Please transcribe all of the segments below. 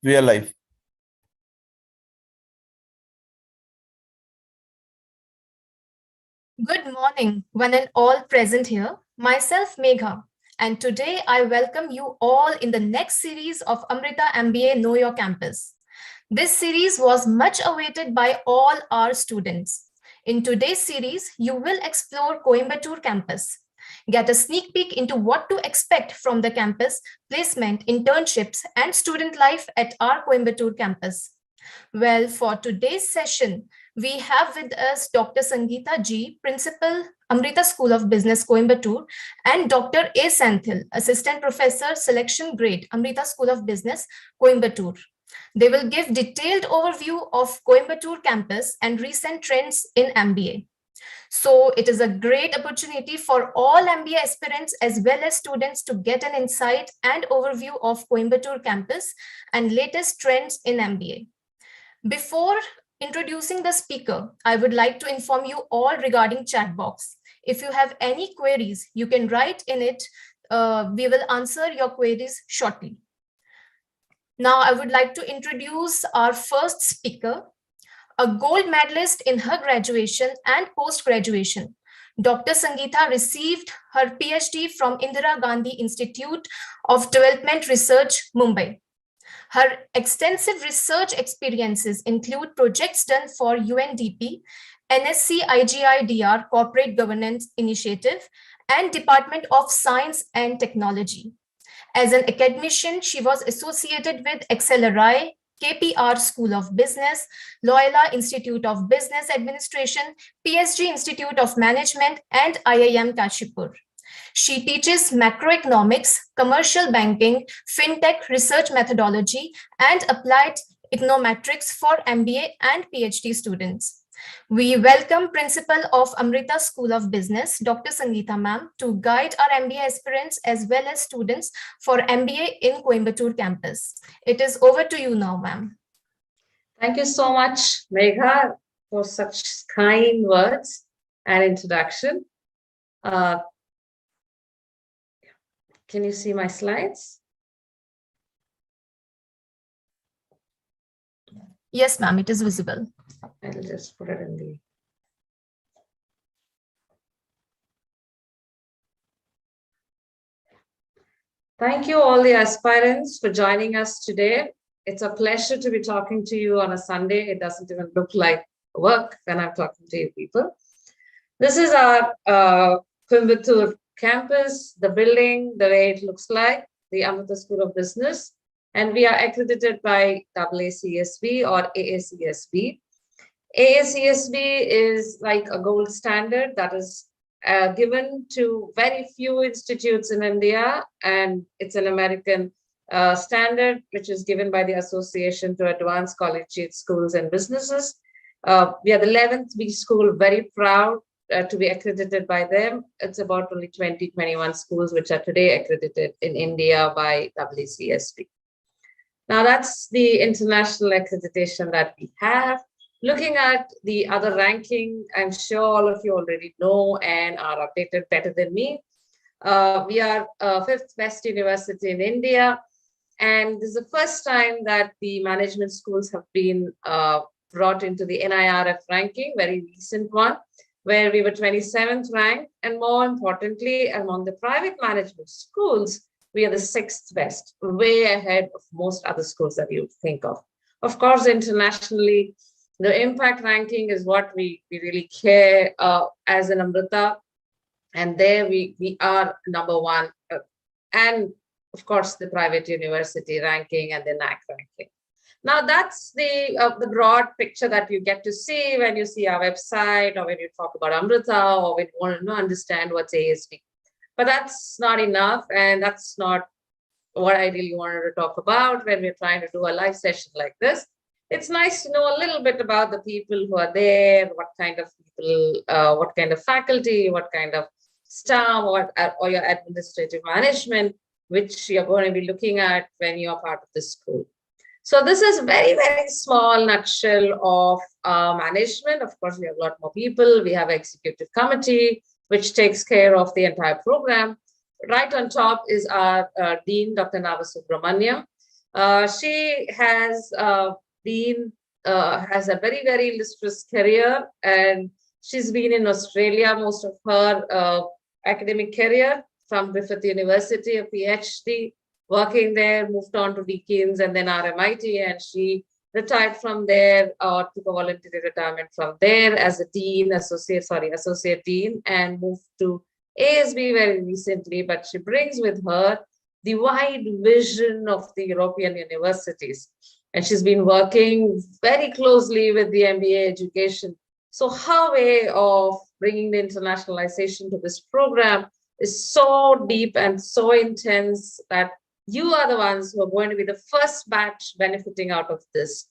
We are live. Good morning, one and all present here. Myself, Megha, and today I welcome you all in the next series of Amrita MBA Know Your Campus. This series was much awaited by all our students. In today's series, you will explore Coimbatore campus, get a sneak peek into what to expect from the campus, placement, internships, and student life at our Coimbatore campus. Well, for today's session, we have with us Dr. Sangeeta G, Principal, Amrita School of Business, Coimbatore, and Dr. A. Santhil, Assistant Professor, Selection Grade, Amrita School of Business, Coimbatore. They will give detailed overview of Coimbatore campus and recent trends in MBA. So it is a great opportunity for all MBA aspirants as well as students to get an insight and overview of Coimbatore campus and latest trends in MBA. Before introducing the speaker, I would like to inform you all regarding chat box. If you have any queries, you can write in it. We will answer your queries shortly. Now, I would like to introduce our first speaker, a gold medalist in her graduation and post-graduation. Dr. Sangeeta received her PhD from Indira Gandhi Institute of Development Research, Mumbai. Her extensive research experiences include projects done for UNDP, NSC IGIDR Corporate Governance Initiative, and Department of Science and Technology. As an academician, she was associated with XLRI, KPR School of Business, Loyola Institute of Business Administration, PSG Institute of Management, and IIM Kashipur. She teaches macroeconomics, commercial banking, fintech research methodology, and applied econometrics for MBA and PhD students. We welcome Principal of Amrita School of Business, Dr. Sangeeta ma'am, to guide our MBA aspirants as well as students for MBA in Coimbatore campus. It is over to you now, ma'am. Thank you so much, Megha, for such kind words and introduction. Can you see my slides? Yes, ma'am, it is visible. I'll just put it in the... Thank you all the aspirants for joining us today. It's a pleasure to be talking to you on a Sunday. It doesn't even look like work when I'm talking to you people. This is our Coimbatore campus, the building, the way it looks like, the Amrita School of Business, and we are accredited by AACSB or AACSB. AACSB is like a gold standard that is given to very few institutes in India, and it's an American standard which is given by the Association to Advance Collegiate Schools and Businesses. We are the 11th B school, very proud to be accredited by them. It's about only 21 schools which are today accredited in India by AACSB. Now that's the international accreditation that we have. Looking at the other ranking, I'm sure all of you already know and are updated better than me. We are 5th best university in India, and this is the first time that the management schools have been brought into the NIRF ranking, very recent one, where we were 27th ranked, and more importantly, among the private management schools, we are the 6th best, way ahead of most other schools that you would think of. Of course, internationally, the impact ranking is what we really care as an Amrita, and there we are number one, and of course, the private university ranking and the NAC ranking. Now that's the broad picture that you get to see when you see our website or when you talk about Amrita or when you want to understand what's ASB. But that's not enough, and that's not what I really wanted to talk about when we're trying to do a live session like this. It's nice to know a little bit about the people who are there, what kind of people, what kind of faculty, what kind of staff, or your administrative management, which you're going to be looking at when you're part of the school. So this is very, very small nutshell of management. Of course, we have a lot more people. We have an executive committee, which takes care of the entire program. Right on top is our Dean, Dr. Nava Subramaniam. She has been has a very, very illustrious career, and she's been in Australia most of her academic career, from Griffith University, a PhD, working there, moved on to Deakin's and then RMIT, and she retired from there, took a voluntary retirement from there as a associate dean, and moved to ASB very recently. But she brings with her the wide vision of the European universities. And she's been working very closely with the MBA education. So her way of bringing the internationalization to this program is so deep and so intense that you are the ones who are going to be the first batch benefiting out of this.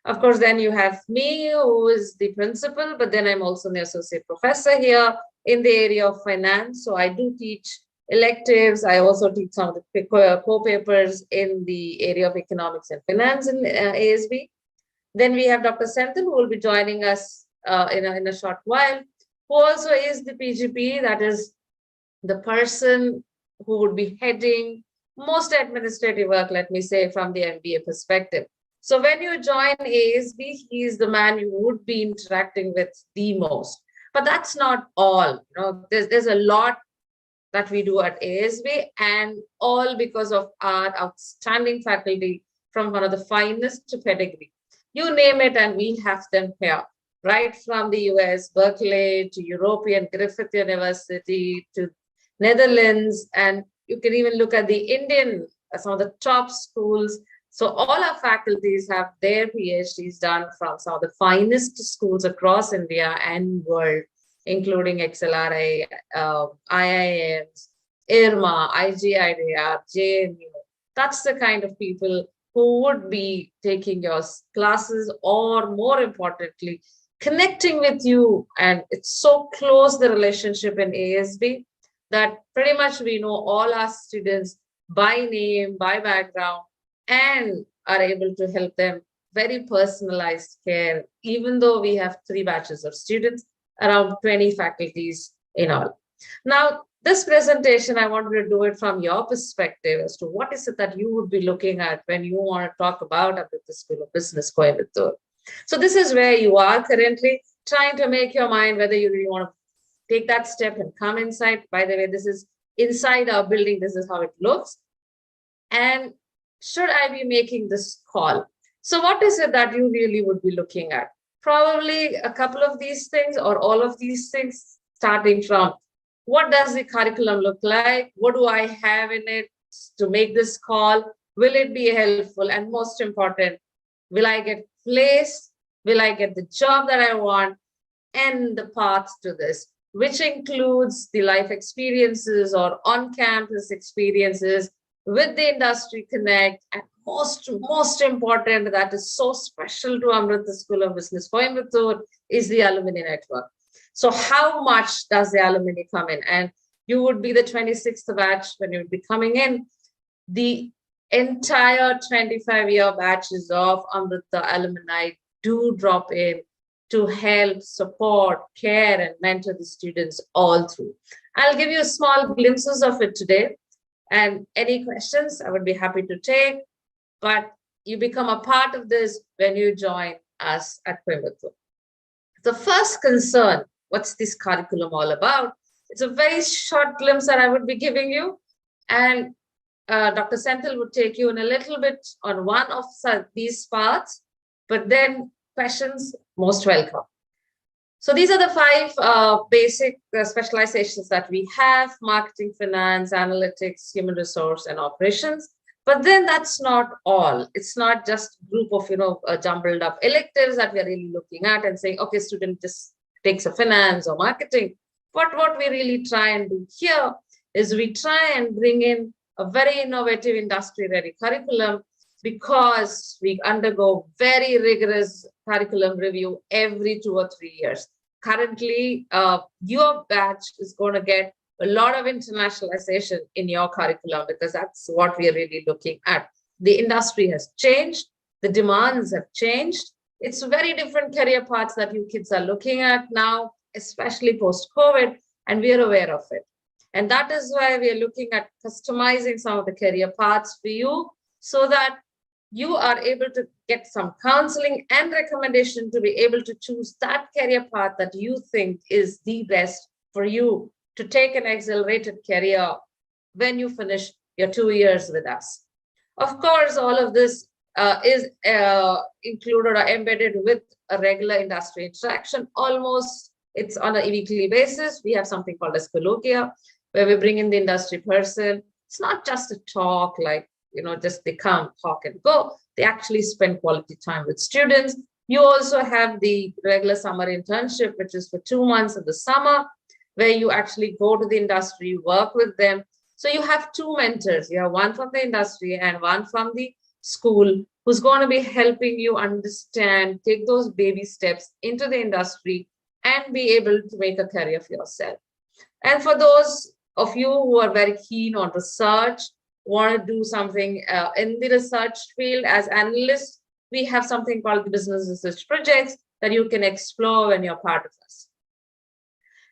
Of course, then you have me, who is the principal, but then I'm also the associate professor here in the area of finance. So I do teach electives. I also teach some of the co-papers in the area of economics and finance in ASB. Then we have Dr. Senthil, who will be joining us in a short while, who also is the PGP, that is the person who would be heading most administrative work, let me say, from the MBA perspective. So when you join ASB, he is the man you would be interacting with the most. But that's not all. There's a lot that we do at ASB, and all because of our outstanding faculty from one of the finest pedigree. You name it, and we have them here, right from the US, Berkeley, to European, Griffith University, to Netherlands, and you can even look at the Indian, some of the top schools. So all our faculties have their PhDs done from some of the finest schools across India and world, including XLRI, IIMs, IRMA, IGIDR, JNU. That's the kind of people who would be taking your classes, or more importantly, connecting with you. And it's so close, the relationship in ASB, that pretty much we know all our students by name, by background, and are able to help them very personalized care, even though we have 3 batches of students, around 20 faculties in all. Now, this presentation, I wanted to do it from your perspective as to what is it that you would be looking at when you want to talk about the School of Business, Coimbatore. So this is where you are currently, trying to make your mind whether you really want to take that step and come inside. By the way, this is inside our building. This is how it looks. And should I be making this call? So what is it that you really would be looking at? Probably a couple of these things, or all of these things, starting from what does the curriculum look like? What do I have in it to make this call? Will it be helpful? And most important, will I get placed? Will I get the job that I want? And the path to this, which includes the life experiences or on-campus experiences with the industry connect, and most important, that is so special to Amrita School of Business Coimbatore, is the alumni network. So how much does the alumni come in? And you would be the 26th batch when you would be coming in. The entire 25-year batches of Amrita alumni do drop in to help, support, care, and mentor the students all through. I'll give you small glimpses of it today. And any questions, I would be happy to take. But you become a part of this when you join us at Coimbatore. The first concern, what's this curriculum all about? It's a very short glimpse that I would be giving you. And Dr. Senthil would take you in a little bit on one of these parts, but then questions, most welcome. So these are the 5 basic specializations that we have: marketing, finance, analytics, human resource, and operations. But then that's not all. It's not just a group of, jumbled up electives that we're really looking at and saying, okay, student just takes a finance or marketing. But what we really try and do here is we try and bring in a very innovative industry-ready curriculum, because we undergo very rigorous curriculum review every 2 or 3 years. Currently, your batch is going to get a lot of internationalization in your curriculum, because that's what we are really looking at. The industry has changed. The demands have changed. It's very different career paths that you kids are looking at now, especially post-COVID, and we are aware of it. And that is why we are looking at customizing some of the career paths for you, so that you are able to get some counseling and recommendation to be able to choose that career path that you think is the best for you to take an accelerated career when you finish your 2 years with us. Of course, all of this is included or embedded with a regular industry interaction. Almost it's on a weekly basis. We have something called as colloquia, where we bring in the industry person. It's not just a talk like, just they come, talk and go. They actually spend quality time with students. You also have the regular summer internship, which is for 2 months in the summer, where you actually go to the industry, work with them. So you have two mentors. You have one from the industry and one from the school who's going to be helping you understand, take those baby steps into the industry and be able to make a career for yourself. And for those of you who are very keen on research, want to do something in the research field as analysts, we have something called the business research projects that you can explore when you're part of us.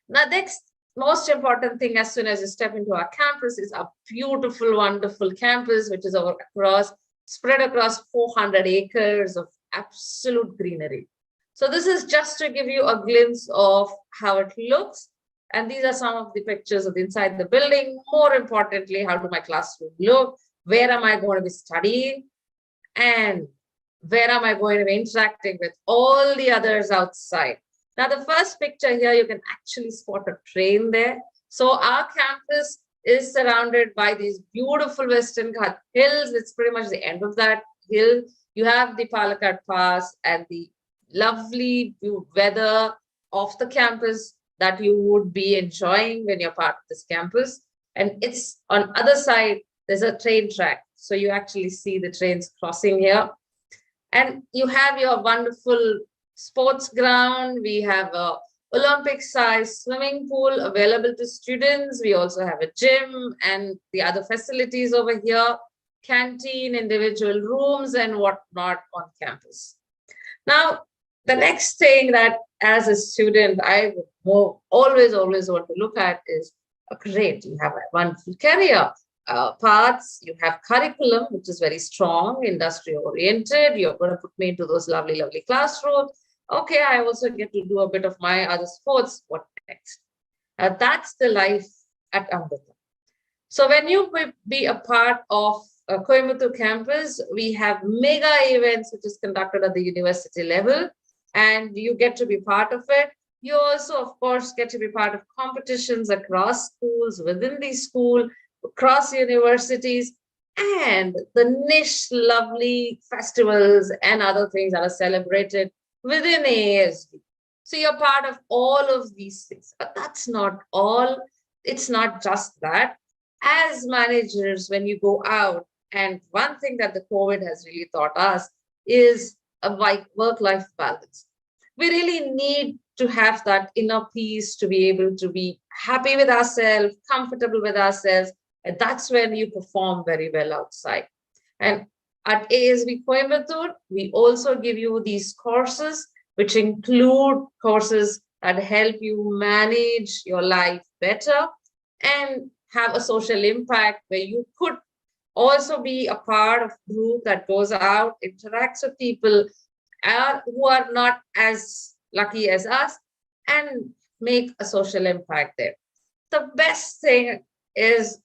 Now, next most important thing as soon as you step into our campus is a beautiful, wonderful campus, which is spread across 400 acres of absolute greenery. So this is just to give you a glimpse of how it looks. And these are some of the pictures of inside the building. More importantly, how do my classroom look? Where am I going to be studying? And where am I going to be interacting with all the others outside? Now, the first picture here, you can actually spot a train there. So our campus is surrounded by these beautiful Western Ghat hills. It's pretty much the end of that hill. You have the Palakkad Pass and the lovely weather of the campus that you would be enjoying when you're part of this campus. And it's on other side, there's a train track. So you actually see the trains crossing here. And you have your wonderful sports ground. We have a Olympic-sized swimming pool available to students. We also have a gym and the other facilities over here, canteen, individual rooms, and whatnot on campus. Now, the next thing that as a student, I would always want to look at is, great, you have a wonderful career paths, you have curriculum, which is very strong, industry oriented. You're going to put me into those lovely, lovely classrooms. Okay, I also get to do a bit of my other sports. What next? That's the life at Amrita. So when you be a part of Coimbatore campus, we have mega events which is conducted at the university level, and you get to be part of it. You also, of course, get to be part of competitions across schools, within the school, across universities, and the niche, lovely festivals and other things that are celebrated within ASB. So you're part of all of these things. But that's not all. It's not just that. As managers, when you go out, and one thing that the COVID has really taught us is a work-life balance. We really need to have that inner peace to be able to be happy with ourselves, comfortable with ourselves. And that's when you perform very well outside. And at ASB Coimbatore, we also give you these courses, which include courses that help you manage your life better and have a social impact, where you could also be a part of a group that goes out, interacts with people who are not as lucky as us, and make a social impact there. The best thing is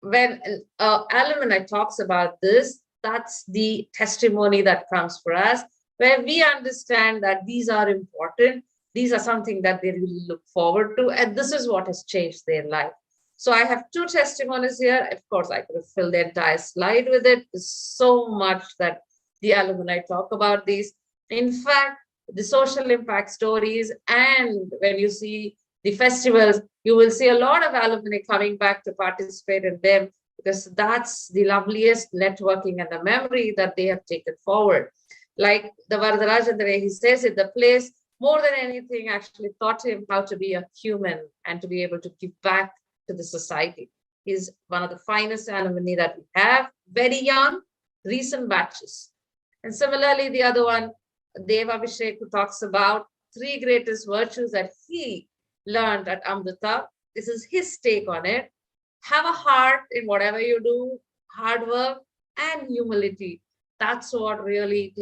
when alumni talks about this, that's the testimony that comes for us, where we understand that these are important. These are something that they really look forward to, and this is what has changed their life. So I have two testimonies here. Of course, I could have filled the entire slide with it. There's so much that the alumni talk about these. In fact, the social impact stories, and when you see the festivals, you will see a lot of alumni coming back to participate in them, because that's the loveliest networking and the memory that they have taken forward. Like the Varadaraj, the way he says it, the place more than anything actually taught him how to be a human and to be able to give back to the society. He's one of the finest alumni that we have, very young, recent batches. And similarly, the other one, Dev Abhishek, who talks about 3 greatest virtues that he learned at Amrita. This is his take on it. Have a heart in whatever you do, hard work and humility. That's what really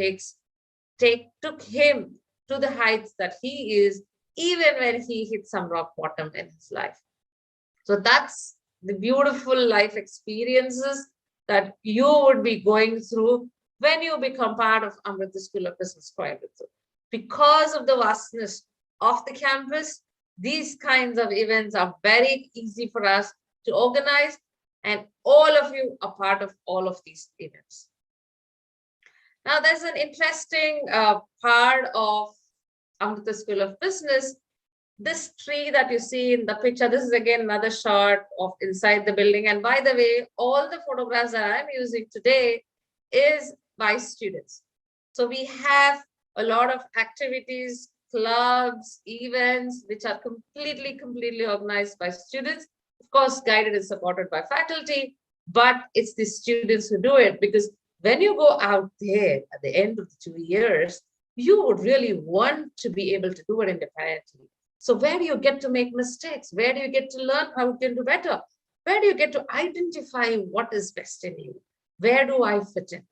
took him to the heights that he is, even when he hit some rock bottom in his life. So that's the beautiful life experiences that you would be going through when you become part of Amrita School of Business Coimbatore. Because of the vastness of the campus, these kinds of events are very easy for us to organize, and all of you are part of all of these events. Now, there's an interesting part of Amrita School of Business. This tree that you see in the picture, this is again another shot of inside the building. And by the way, all the photographs that I'm using today is by students. So we have a lot of activities, clubs, events, which are completely organized by students. Of course, guided and supported by faculty, but it's the students who do it, because when you go out there at the end of the 2 years, you would really want to be able to do it independently. So where do you get to make mistakes? Where do you get to learn how you can do better? Where do you get to identify what is best in you? Where do I fit in?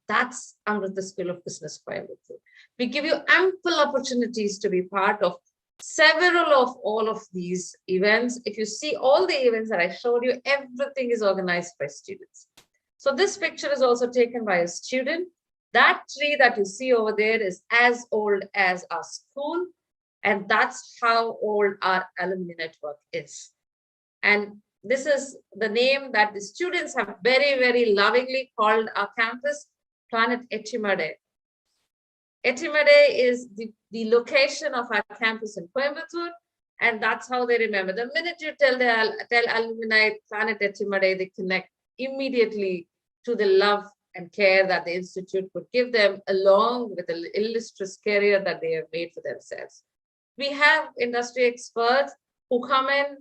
That's Amrita School of Business Coimbatore. We give you ample opportunities to be part of several of all of these events. If you see all the events that I showed you, everything is organized by students. So this picture is also taken by a student. That tree that you see over there is as old as our school. And that's how old our alumni network is. And this is the name that the students have very lovingly called our campus, Planet Etimade. Etimade is the location of our campus in Coimbatore, and that's how they remember. The minute you tell alumni Planet Etimade, they connect immediately to the love and care that the institute would give them, along with the illustrious career that they have made for themselves. We have industry experts who come in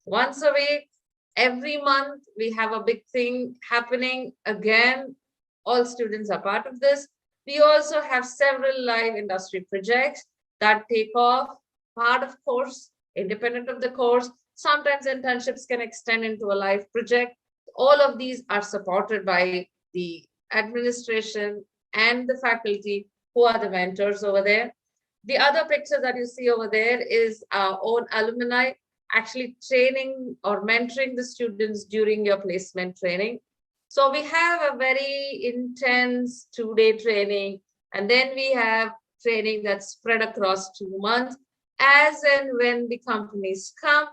once a week. Every month, we have a big thing happening. Again, all students are part of this. We also have several live industry projects that take off, part of course, independent of the course. Sometimes internships can extend into a live project. All of these are supported by the administration and the faculty, who are the mentors over there. The other picture that you see over there is our own alumni actually training or mentoring the students during your placement training. So we have a very intense 2-day training, and then we have training that's spread across 2 months. As and when the companies come,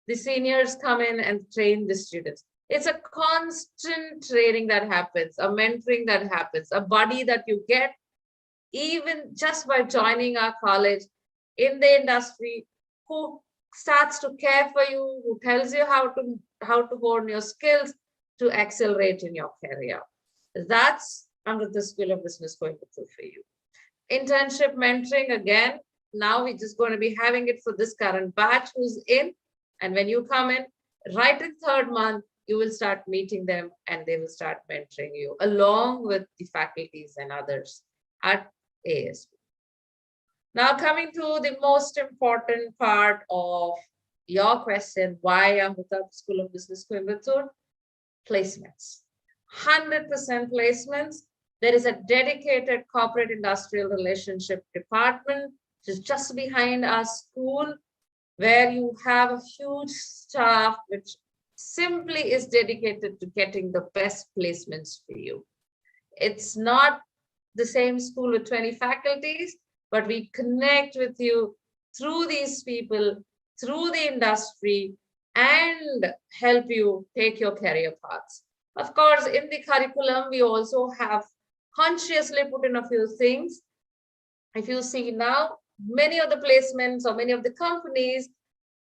the seniors come in and train the students. It's a constant training that happens, a mentoring that happens, a buddy that you get even just by joining our college in the industry, who starts to care for you, who tells you how to hone your skills to accelerate in your career. That's under the School of Business Coimbatore for you. Internship mentoring, again, now we're just going to be having it for this current batch who's in. And when you come in, right in 3rd month, you will start meeting them and they will start mentoring you along with the faculties and others at ASB. Now coming to the most important part of your question, why Amrita School of Business Coimbatore? Placements. 100% placements. There is a dedicated corporate industrial relationship department, which is just behind our school, where you have a huge staff which simply is dedicated to getting the best placements for you. It's not the same school with 20 faculties, but we connect with you through these people, through the industry, and help you take your career paths. Of course, in the curriculum, we also have consciously put in a few things. If you see now, many of the placements or many of the companies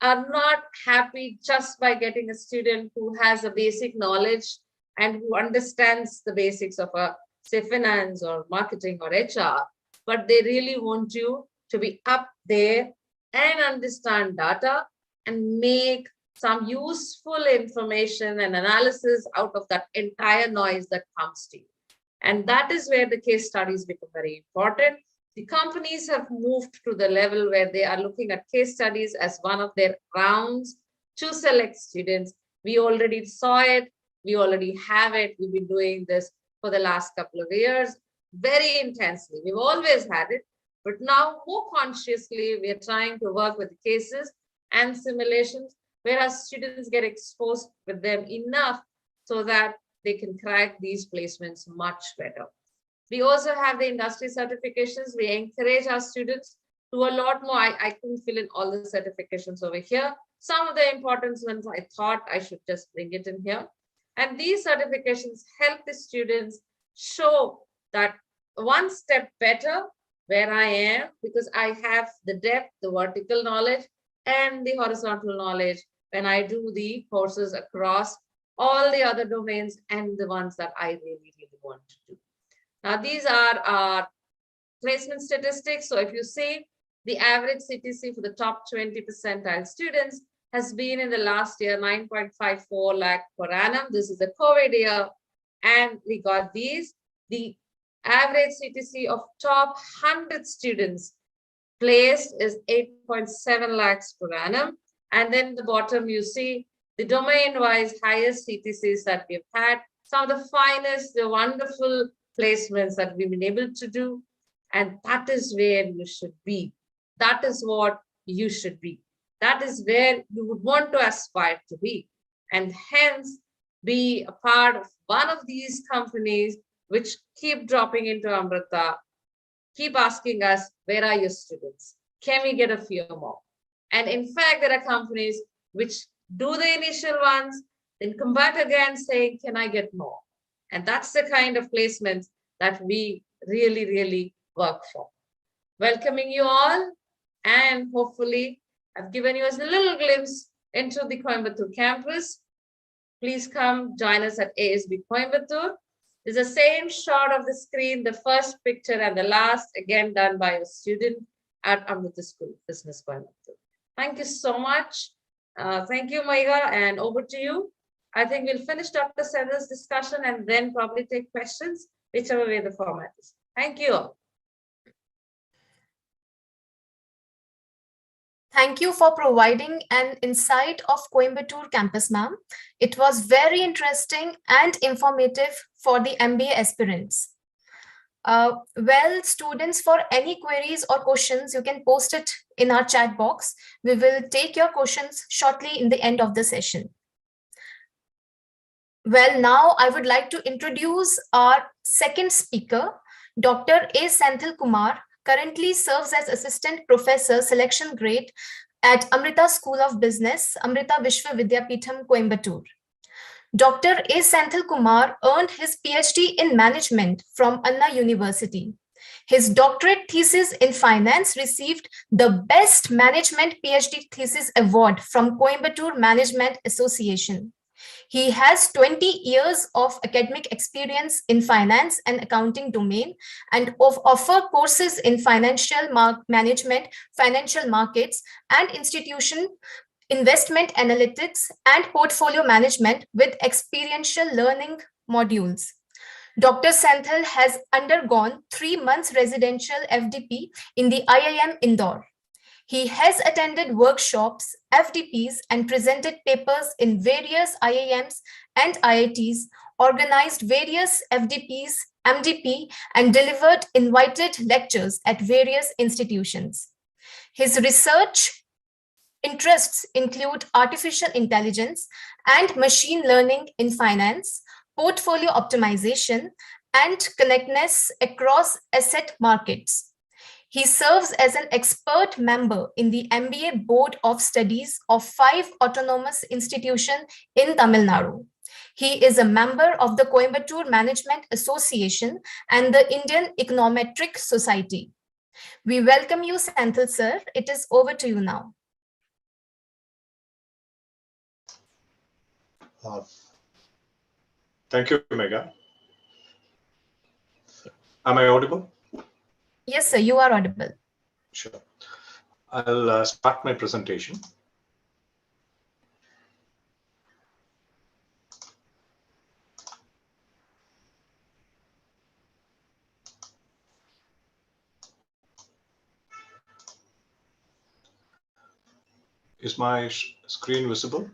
are not happy just by getting a student who has a basic knowledge and who understands the basics of say finance or marketing or HR, but they really want you to be up there and understand data and make some useful information and analysis out of that entire noise that comes to you. And that is where the case studies become very important. The companies have moved to the level where they are looking at case studies as one of their rounds to select students. We already saw it. We already have it. We've been doing this for the last couple of years, very intensely. We've always had it, but now more consciously, we are trying to work with cases and simulations where our students get exposed with them enough so that they can crack these placements much better. We also have the industry certifications. We encourage our students to a lot more. I couldn't fill in all the certifications over here. Some of the important ones I thought I should just bring it in here. And these certifications help the students show that one step better where I am, because I have the depth, the vertical knowledge, and the horizontal knowledge when I do the courses across all the other domains and the ones that I really, really want to do. Now, these are our placement statistics. So if you see the average CTC for the top 20 percentile students has been in the last year 9.54 lakh per annum. This is the COVID year. And we got these. The average CTC of top 100 students placed is 8.7 lakhs per annum. And then the bottom, you see the domain-wise highest CTCs that we've had. Some of the finest, the wonderful placements that we've been able to do. And that is where you should be. That is what you should be. That is where you would want to aspire to be. And hence, be a part of one of these companies which keep dropping into Amrita, keep asking us, where are your students? Can we get a few more? And in fact, there are companies which do the initial ones, then come back again saying, can I get more? And that's the kind of placements that we really, really work for. Welcoming you all, and hopefully I've given you a little glimpse into the Coimbatore campus. Please come join us at ASB Coimbatore. It's the same shot of the screen, the first picture and the last, again done by a student at Amrita School of Business Coimbatore. Thank you so much. Thank you, Maiga, and over to you. I think we'll finish Dr. Sender's discussion and then probably take questions, whichever way the format is. Thank you. Thank you for providing an insight of Coimbatore campus, ma'am. It was very interesting and informative for the MBA aspirants. Well, students, for any queries or questions, you can post it in our chat box. We will take your questions shortly in the end of the session. Well, now I would like to introduce our second speaker, Dr. A. Senthil Kumar, currently serves as Assistant Professor Selection Grade at Amrita School of Business, Amrita Vishwa Vidyapeetham, Coimbatore. Dr. A. Senthil Kumar earned his PhD in Management from Anna University. His doctorate thesis in finance received the Best Management PhD Thesis Award from Coimbatore Management Association. He has 20 years of academic experience in finance and accounting domain and offer courses in financial management, financial markets, and institution investment analytics and portfolio management with experiential learning modules. Dr. Senthil has undergone 3 months residential FDP in the IIM Indore. He has attended workshops, FDPs, and presented papers in various IIMs and IITs, organized various FDPs, MDP, and delivered invited lectures at various institutions. His research interests include artificial intelligence and machine learning in finance, portfolio optimization, and connectedness across asset markets. He serves as an expert member in the MBA Board of Studies of 5 autonomous institutions in Tamil Nadu. He is a member of the Coimbatore Management Association and the Indian Econometric Society. We welcome you, Senthil sir. It is over to you now. Thank you, Megha. Am I audible? Yes, sir, you are audible. Sure. I'll start my presentation. Is my screen visible?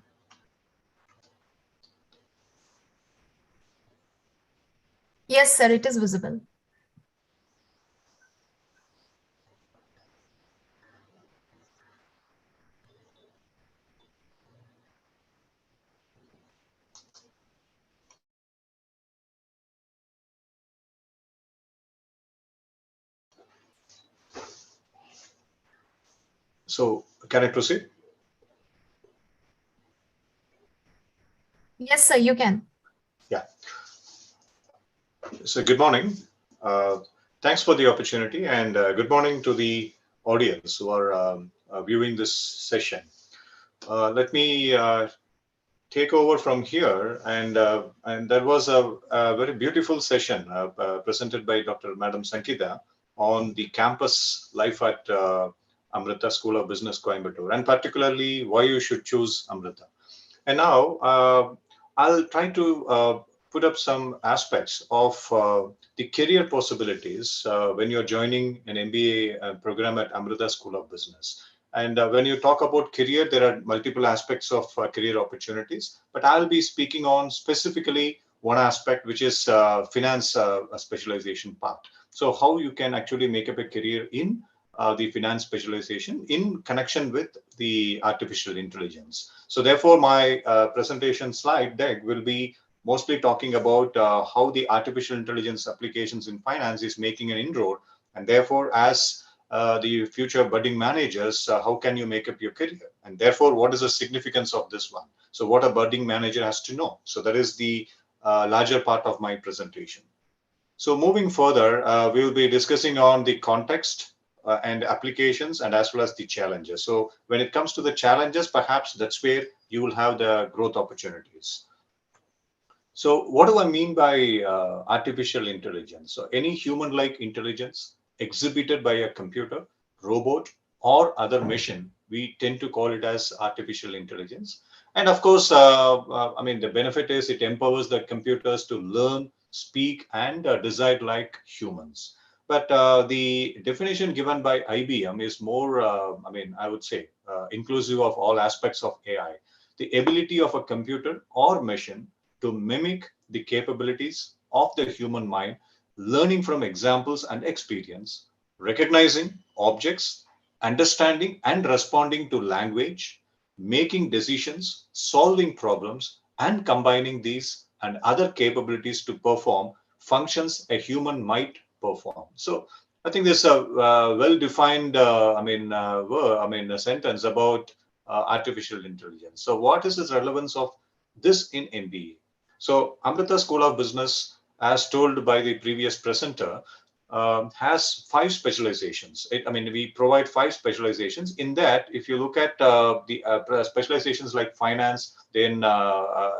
Yes, sir, it is visible. So can I proceed? Yes, sir, you can. Yeah. So good morning. Uh, Thanks for the opportunity, and good morning to the audience who are viewing this session. Let me take over from here, and that was a very beautiful session presented by Dr. Madam Sankita on the campus life at Amrita School of Business, Coimbatore, and particularly why you should choose Amrita. And now I'll try to put up some aspects of the career possibilities when you're joining an MBA program at Amrita School of Business. And when you talk about career, there are multiple aspects of career opportunities, but I'll be speaking on specifically one aspect, which is finance specialization part. So how you can actually make up a career in the finance specialization in connection with the artificial intelligence. So therefore, my presentation slide deck will be mostly talking about how the artificial intelligence applications in finance is making an inroad, and therefore, as the future budding managers, how can you make up your career? And therefore, what is the significance of this one? So what a budding manager has to know. So that is the larger part of my presentation. So moving further, we'll be discussing on the context and applications and as well as the challenges. So when it comes to the challenges, perhaps that's where you will have the growth opportunities. So what do I mean by artificial intelligence? So any human-like intelligence exhibited by a computer, robot, or other machine, we tend to call it as artificial intelligence. And of course, I mean, the benefit is it empowers the computers to learn, speak, and decide like humans. But the definition given by IBM is more, I mean, I would say, inclusive of all aspects of AI. The ability of a computer or machine to mimic the capabilities of the human mind, learning from examples and experience, recognizing objects, understanding and responding to language, making decisions, solving problems, and combining these and other capabilities to perform functions a human might perform. So I think there's a well-defined, a sentence about artificial intelligence. So what is the relevance of this in MBA? So Amrita School of Business, as told by the previous presenter, has five specializations. I mean, we provide five specializations. In that, if you look at the specializations like finance, then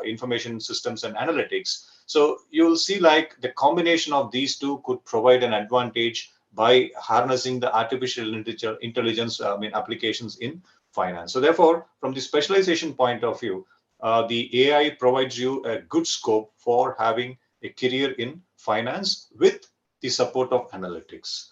information systems and analytics, so you'll see like the combination of these two could provide an advantage by harnessing the artificial intelligence applications in finance. So therefore, from the specialization point of view, the AI provides you a good scope for having a career in finance with the support of analytics.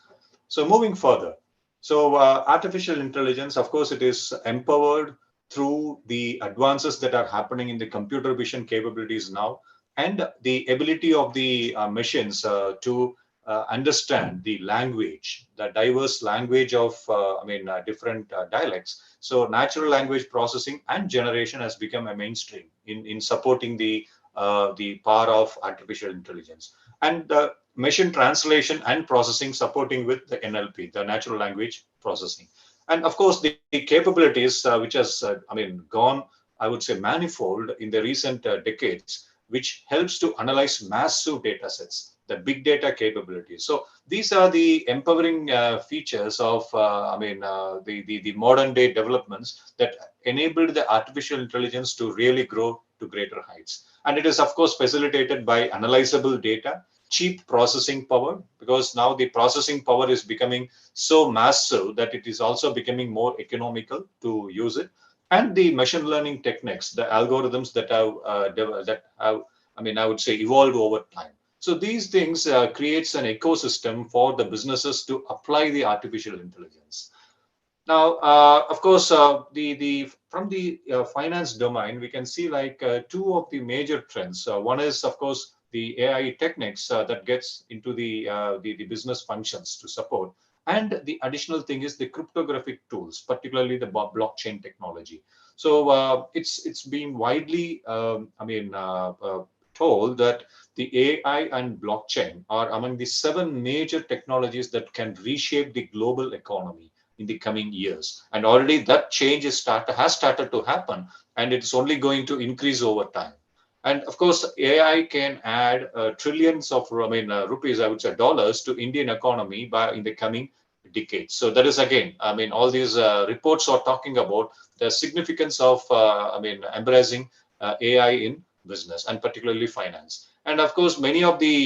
So moving further, so artificial intelligence, of course, it is empowered through the advances that are happening in the computer vision capabilities now and the ability of the machines to understand the language, the diverse language of, different dialects. So natural language processing and generation has become a mainstream in supporting the power of artificial intelligence. And machine translation and processing supporting with the NLP, the natural language processing. And of course, the capabilities which has, gone, I would say, manifold in the recent decades, which helps to analyze massive data sets, the big data capabilities. So these are the empowering features of, the modern day developments that enabled the artificial intelligence to really grow to greater heights. And it is, of course, facilitated by analyzable data, cheap processing power, because now the processing power is becoming so massive that it is also becoming more economical to use it, and the machine learning techniques, the algorithms that have I would say evolved over time. So these things creates an ecosystem for the businesses to apply the artificial intelligence. Now, of course, the from the finance domain, we can see like two of the major trends. One is, of course, the AI techniques that gets into the business functions to support. And the additional thing is the cryptographic tools, particularly the blockchain technology. So it's been widely, told that the AI and blockchain are among the 7 major technologies that can reshape the global economy in the coming years. And already that change has started to happen, and it's only going to increase over time. And of course, AI can add trillions of, rupees, I would say dollars, to Indian economy by in the coming decades. So that is again, all these reports are talking about the significance of, embracing AI in business and particularly finance. And of course, many of the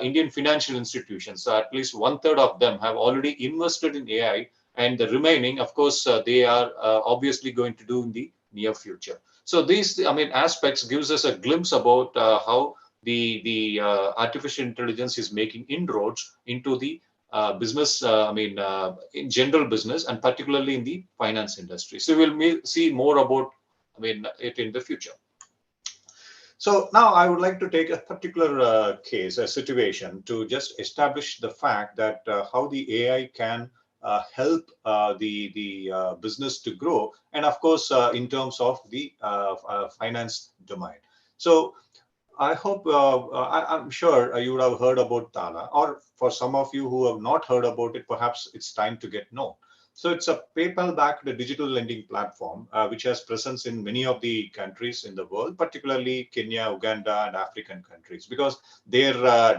Indian financial institutions, so at least 1/3 of them, have already invested in AI, and the remaining, of course, they are obviously going to do in the near future. So these, aspects gives us a glimpse about how the artificial intelligence is making inroads into the business. In general business, and particularly in the finance industry. So we'll see more about, it in the future. So now I would like to take a particular case, a situation, to just establish the fact that how the AI can help the business to grow, and of course, in terms of the finance domain. So I hope, I'm sure you would have heard about Tala, or for some of you who have not heard about it, perhaps it's time to get known. So it's a PayPal-backed digital lending platform, which has presence in many of the countries in the world, particularly Kenya, Uganda, and African countries, because their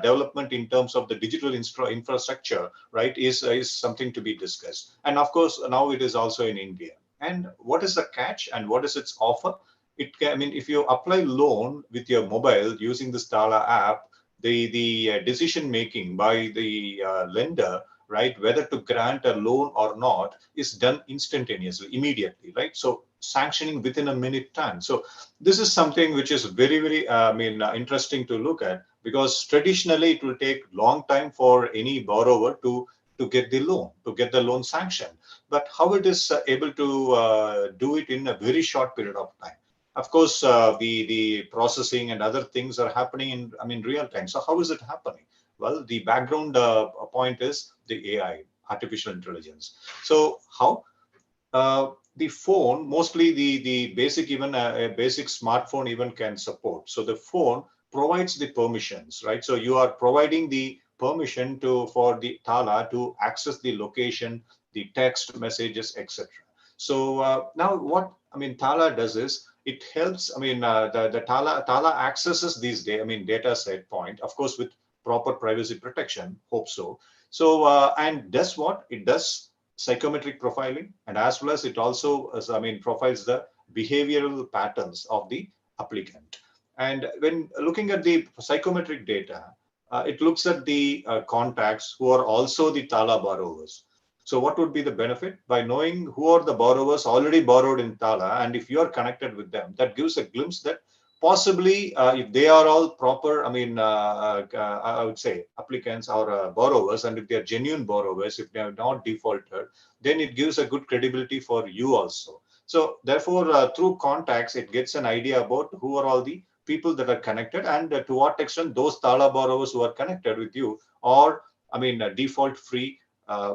development in terms of the digital infrastructure, right, is something to be discussed. And of course, now it is also in India. And what is the catch, and what is its offer? It can, if you apply loan with your mobile using the Stala app, the decision making by the lender, right, whether to grant a loan or not, is done instantaneously, immediately, right? So sanctioning within a minute time. So this is something which is very, very, interesting to look at, because traditionally it will take long time for any borrower to get the loan sanctioned. But how it is able to do it in a very short period of time. Of course, the processing and other things are happening in, real time. So how is it happening? Well, the background point is the AI, artificial intelligence. So how the phone, mostly the basic, even a basic smartphone even can support. So the phone provides the permissions, right? So you are providing the permission for the Tala to access the location, the text messages, etc. So now what Tala does is, it helps. The Tala accesses these data set point, of course, with proper privacy protection. Hope so. So and does what it does? Psychometric profiling, and as well as it also, profiles the behavioral patterns of the applicant. And when looking at the psychometric data, it looks at the contacts who are also the Tala borrowers. So what would be the benefit? By knowing who are the borrowers already borrowed in Tala, and if you are connected with them, that gives a glimpse that possibly if they are all proper, I would say applicants or borrowers, and if they are genuine borrowers, if they have not defaulted, then it gives a good credibility for you also. So therefore, through contacts, it gets an idea about who are all the people that are connected, and to what extent those Tala borrowers who are connected with you are, default free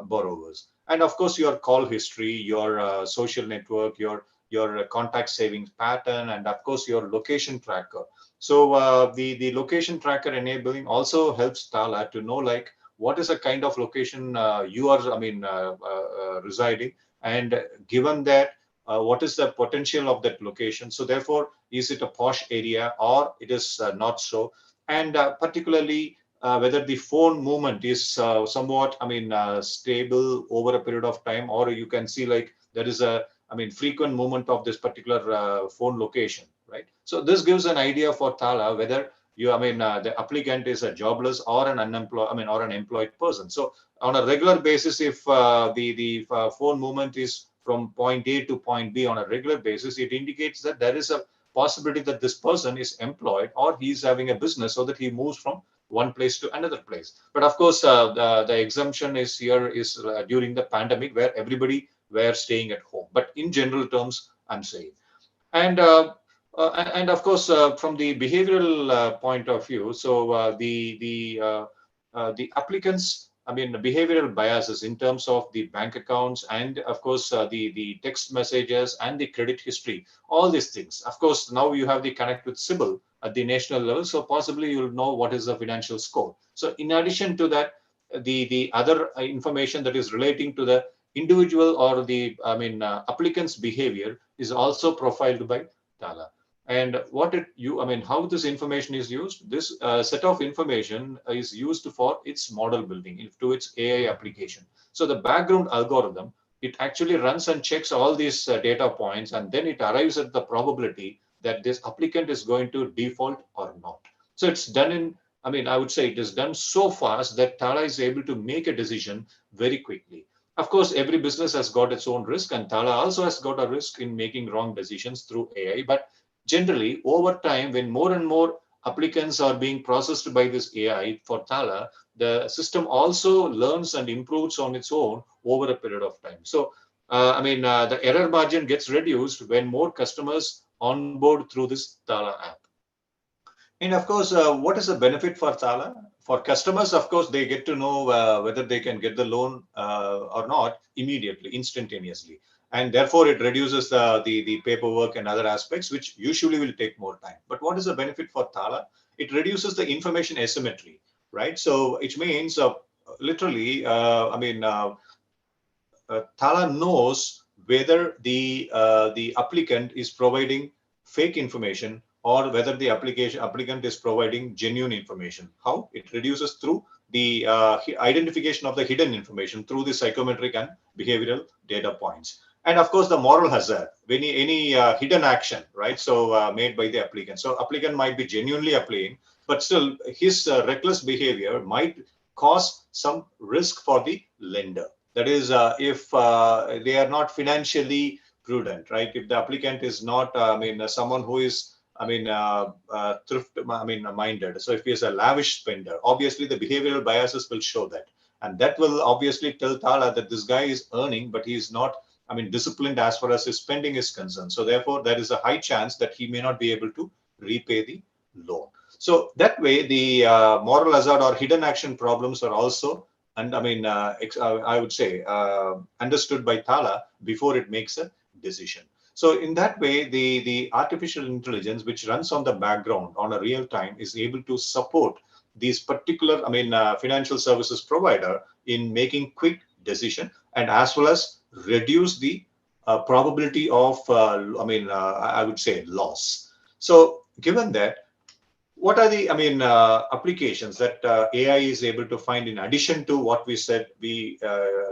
borrowers. And of course, your call history, your social network, your contact savings pattern, and of course your location tracker. So the location tracker enabling also helps Tala to know, like, what is the kind of location you are residing, and given that what is the potential of that location. So therefore, is it a posh area or it is not so? And particularly whether the phone movement is somewhat stable over a period of time, or you can see like there is a frequent movement of this particular phone location, right? So this gives an idea for Tala whether you, the applicant is a jobless or an unemployed, or an employed person. So on a regular basis, if the phone movement is from point A to point B on a regular basis, it indicates that there is a possibility that this person is employed or he's having a business, so that he moves from one place to another place. But of course, the exemption is here is during the pandemic, where everybody were staying at home. But in general terms, I'm saying. And And of course, from the behavioral point of view, so the applicants, I mean, behavioral biases in terms of the bank accounts and of course the text messages and the credit history, all these things. Of course, now you have the connect with CIBIL at the national level, so possibly you'll know what is the financial score. So in addition to that, the other information that is relating to the individual or the applicant's behavior is also profiled by Tala. And what I mean, how this information is used, this set of information is used for its model building, to its AI application. So the background algorithm, it actually runs and checks all these data points, and then it arrives at the probability that this applicant is going to default or not. So it's done in, I mean, I would say it is done so fast that Tala is able to make a decision very quickly. Of course, every business has got its own risk, and Tala also has got a risk in making wrong decisions through AI. But generally, over time, when more and more applicants are being processed by this AI for Tala, the system also learns and improves on its own over a period of time. So, the error margin gets reduced when more customers onboard through this Tala app. And of course, what is the benefit for Tala? For customers, of course, they get to know whether they can get the loan or not immediately, instantaneously. And therefore, it reduces the paperwork and other aspects, which usually will take more time. But what is the benefit for Tala? It reduces the information asymmetry, right? So it means literally, Tala knows whether the applicant is providing fake information or whether the applicant is providing genuine information. How? It reduces through the identification of the hidden information through the psychometric and behavioral data points. And of course, the moral hazard, any hidden action, right? So made by the applicant. So applicant might be genuinely applying, but still his reckless behavior might cause some risk for the lender. That is, if they are not financially prudent, right? If the applicant is not, someone who is, thrift, minded. So if he is a lavish spender, obviously the behavioral biases will show that, and that will obviously tell Tala that this guy is earning, but he is not, disciplined as far as his spending is concerned. So therefore, there is a high chance that he may not be able to repay the loan. So that way, the moral hazard or hidden action problems are also, and I would say understood by Tala before it makes a decision. So in that way, the artificial intelligence, which runs on the background on a real time, is able to support these particular, financial services provider in making quick decision, and as well as reduce the probability of, I would say, loss. So given that, what are the applications that AI is able to find in addition to what we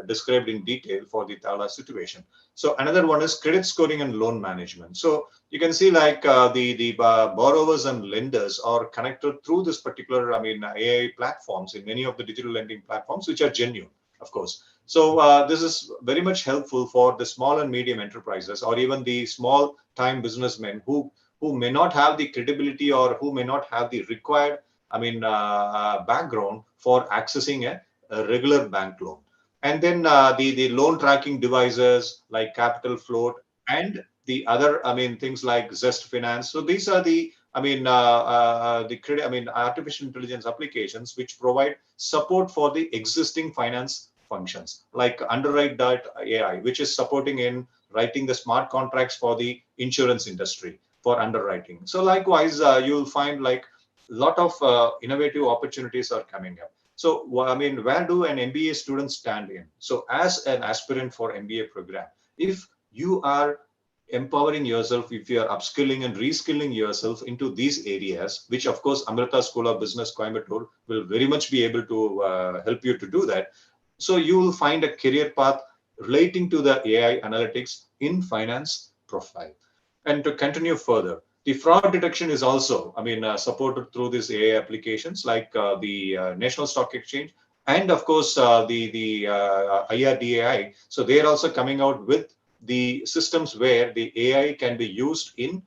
described in detail for the Tala situation? So another one is credit scoring and loan management. So you can see like the borrowers and lenders are connected through this particular AI platforms in many of the digital lending platforms, which are genuine, of course. So this is very much helpful for the small and medium enterprises, or even the small time businessmen who may not have the credibility or who may not have the required, background for accessing a regular bank loan. And then the loan tracking devices like Capital Float and the other, things like Zest Finance. So these are the, artificial intelligence applications which provide support for the existing finance functions like Underwrite.ai, which is supporting in writing the smart contracts for the insurance industry for underwriting. So likewise, you'll find like a lot of innovative opportunities are coming up. So, where do an MBA student stand in? So as an aspirant for MBA program, if you are empowering yourself, if you are upskilling and reskilling yourself into these areas, which of course Amrita School of Business Coimbatore will very much be able to help you to do that. So you will find a career path relating to the AI analytics in finance profile. And to continue further, the fraud detection is also, supported through these AI applications like the National Stock Exchange and of course the IRDAI. So they are also coming out with the systems where the AI can be used in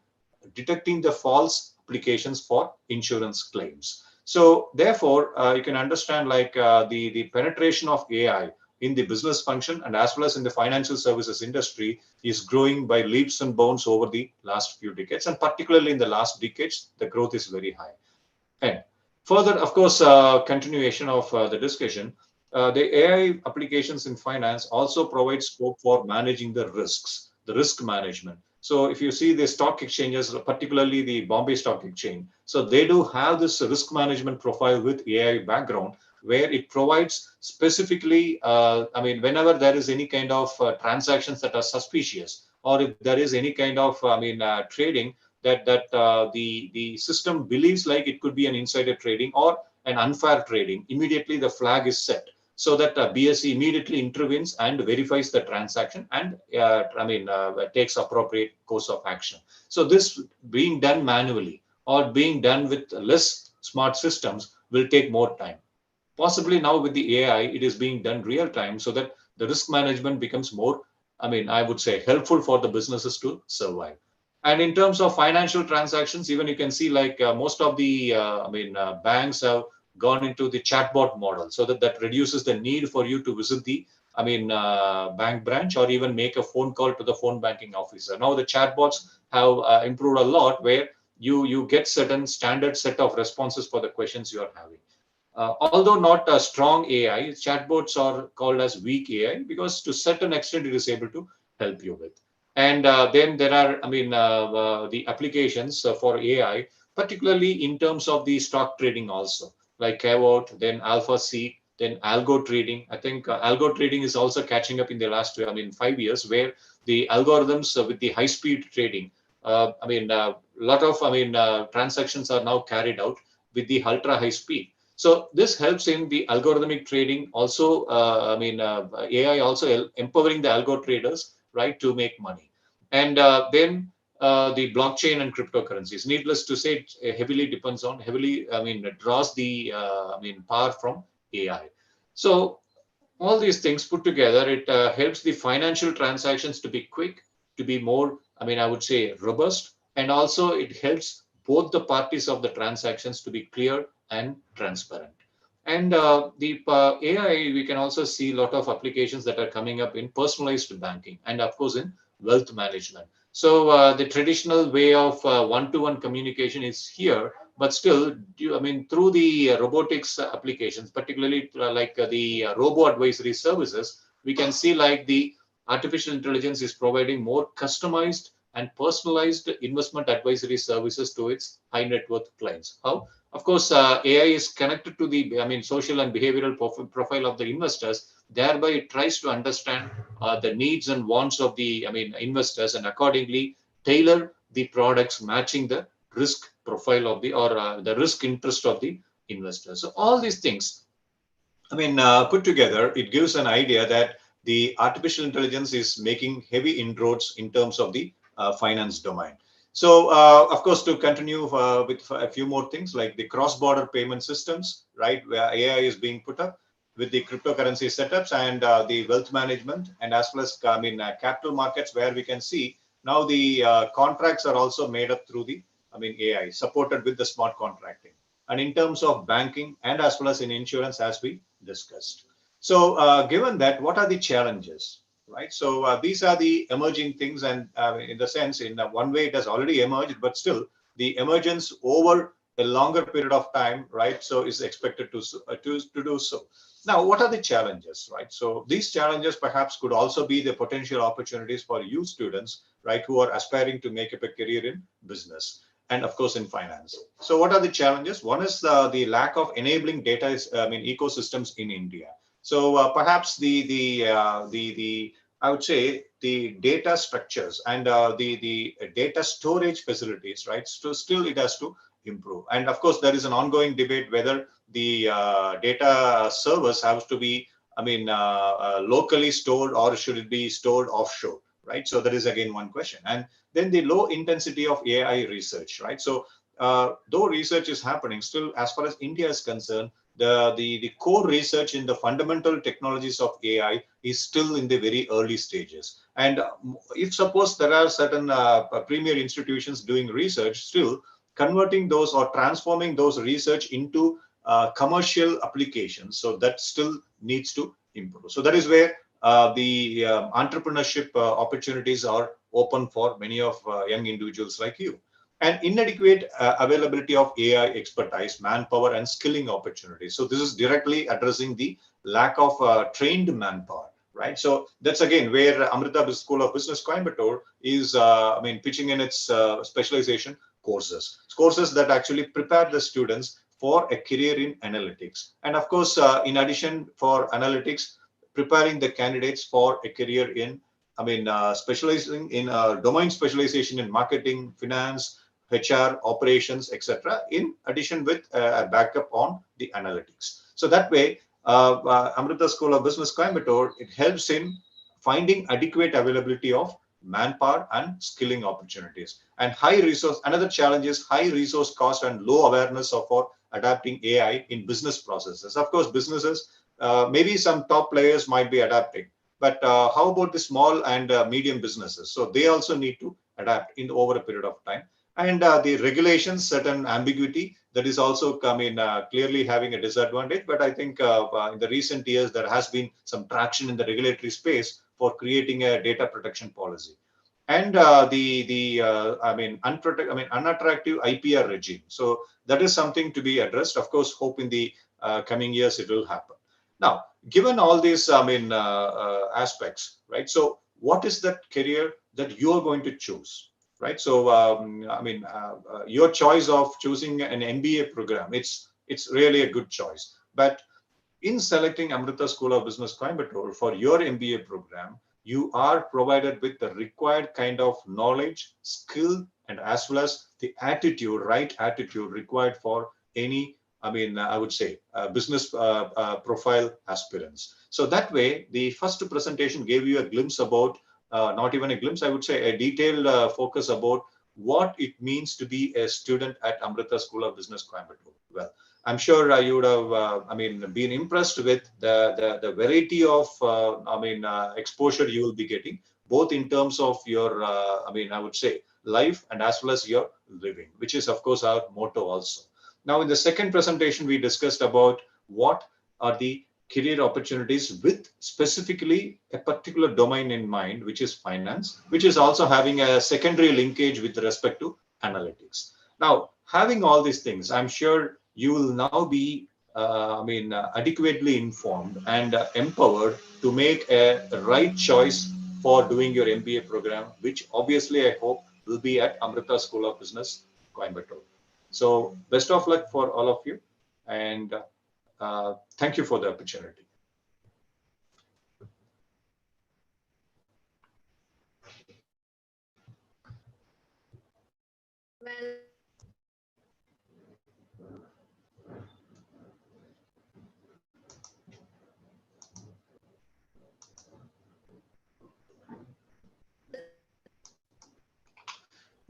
detecting the false applications for insurance claims. So therefore, you can understand like the penetration of AI in the business function and as well as in the financial services industry is growing by leaps and bounds over the last few decades, and particularly in the last decades, the growth is very high. And further, of course, continuation of the discussion, the AI applications in finance also provide scope for managing the risks, the risk management. So if you see the stock exchanges, particularly the Bombay Stock Exchange, so they do have this risk management profile with AI background, where it provides specifically, I mean, whenever there is any kind of transactions that are suspicious, or if there is any kind of, trading that the system believes like it could be an insider trading or an unfair trading, immediately the flag is set so that BSE immediately intervenes and verifies the transaction and takes appropriate course of action. So this being done manually or being done with less smart systems will take more time. Possibly now with the AI, it is being done real time so that the risk management becomes more, I would say, helpful for the businesses to survive. And in terms of financial transactions, even you can see like most of the banks have gone into the chatbot model, so that reduces the need for you to visit the bank branch or even make a phone call to the phone banking officer. Now the chatbots have improved a lot, where you get certain standard set of responses for the questions you are having. Although not a strong AI, chatbots are called as weak AI because to certain extent it is able to help you with. And then there are, the applications for AI, particularly in terms of the stock trading also, like Kavot, then AlphaSeek, then algo trading. I think algo trading is also catching up in the last, 5 years, where the algorithms with the high-speed trading, a lot of, transactions are now carried out with the ultra high speed. So this helps in the algorithmic trading. Also, AI also empowering the algo traders, right, to make money. And then the blockchain and cryptocurrencies. Needless to say, it heavily depends on, draws the, power from AI. So all these things put together, it helps the financial transactions to be quick, to be more, I would say, robust, and also it helps both the parties of the transactions to be clear and transparent. And the AI, we can also see a lot of applications that are coming up in personalized banking and, of course, in wealth management. So the traditional way of one-to-one communication is here, but still, through the robotics applications, particularly the robo-advisory services, we can see like the artificial intelligence is providing more customized and personalized investment advisory services to its high net worth clients. How? Of course, AI is connected to the, social and behavioral profile of the investors. Thereby, it tries to understand the needs and wants of the, investors, and accordingly tailor the products matching the risk profile of the, or the risk interest of the investors. So all these things, put together, it gives an idea that the artificial intelligence is making heavy inroads in terms of the finance domain. So, of course, to continue with a few more things like the cross-border payment systems, right, where AI is being put up with the cryptocurrency setups and the wealth management, and as well as, capital markets, where we can see now the contracts are also made up through the, AI supported with the smart contracting. And in terms of banking and as well as in insurance, as we discussed. So, given that, what are the challenges? Right. So these are the emerging things, and in the sense, in one way, it has already emerged, but still the emergence over a longer period of time, right? So is expected to do so. Now, what are the challenges, right? So these challenges perhaps could also be the potential opportunities for you students, right, who are aspiring to make up a career in business and, of course, in finance. So what are the challenges? One is the lack of enabling data ecosystems in India. So perhaps the I would say the data structures and the data storage facilities, right? So still it has to improve. And of course, there is an ongoing debate whether the data servers have to be, locally stored, or should it be stored offshore, right? So that is again one question. And then the low intensity of AI research, right? So though research is happening, still, as far as India is concerned, the core research in the fundamental technologies of AI is still in the very early stages. And if suppose there are certain premier institutions doing research, still converting those or transforming those research into commercial applications, so that still needs to improve. So that is where the entrepreneurship opportunities are open for many of young individuals like you. And inadequate availability of AI expertise, manpower, and skilling opportunities. So this is directly addressing the lack of trained manpower, right? So that's again where Amrita School of Business Coimbatore is, pitching in its specialization courses that actually prepare the students for a career in analytics. And of course, in addition for analytics, preparing the candidates for a career in, specializing in domain specialization in marketing, finance, HR, operations, etc. In addition with a backup on the analytics. So that way, Amrita School of Business Coimbatore, it helps in finding adequate availability of manpower and skilling opportunities. And another challenge is high resource cost and low awareness of for adapting AI in business processes. Of course, businesses, maybe some top players might be adapting, but how about the small and medium businesses? So they also need to adapt in over a period of time. And the regulations, certain ambiguity, that is also clearly having a disadvantage. But I think in the recent years, there has been some traction in the regulatory space for creating a data protection policy. And unattractive IPR regime. So that is something to be addressed. Of course, hope in the coming years it will happen. Now, given all these, aspects, right? So what is that career that you are going to choose? Right. So, your choice of choosing an MBA program, it's really a good choice. But in selecting Amrita School of Business Coimbatore for your MBA program, you are provided with the required kind of knowledge, skill, and as well as the right attitude required for any, I would say, business profile aspirants. So that way, the first presentation gave you a glimpse about not even a glimpse, I would say a detailed focus about what it means to be a student at Amrita School of Business Coimbatore. Well, I'm sure you would have, been impressed with the variety of, exposure you will be getting, both in terms of your, I would say, life and as well as your living, which is, of course, our motto also. Now, in the second presentation, we discussed about what are the career opportunities with specifically a particular domain in mind, which is finance, which is also having a secondary linkage with respect to analytics. Now, having all these things, I'm sure you will now be, adequately informed and empowered to make a right choice for doing your MBA program, which obviously I hope will be at Amrita School of Business, Coimbatore. So best of luck for all of you. And thank you for the opportunity.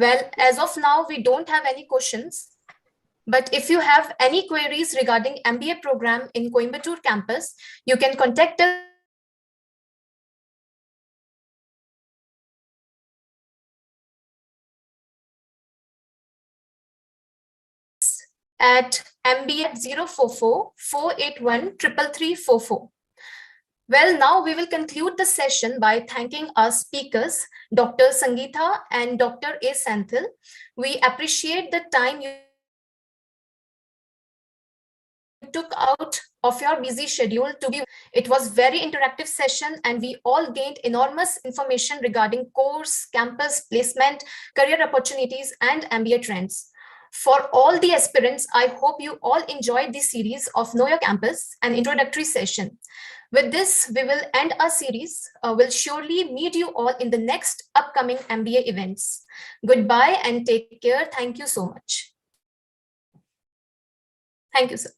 Well, as of now, we don't have any questions. But if you have any queries regarding MBA program in Coimbatore campus, you can contact us at MBA 044 481 33344. Well, now we will conclude the session by thanking our speakers, Dr. Sangeeta and Dr. A. Senthil. We appreciate the time you took out of your busy schedule to be. It was very interactive session and we all gained enormous information regarding course, campus placement, career opportunities and MBA trends. For all the aspirants, I hope you all enjoyed this series of Know Your Campus, an introductory session. With this, we will end our series. We'll surely meet you all in the next upcoming MBA events. Goodbye and take care. Thank you so much. Thank you, sir.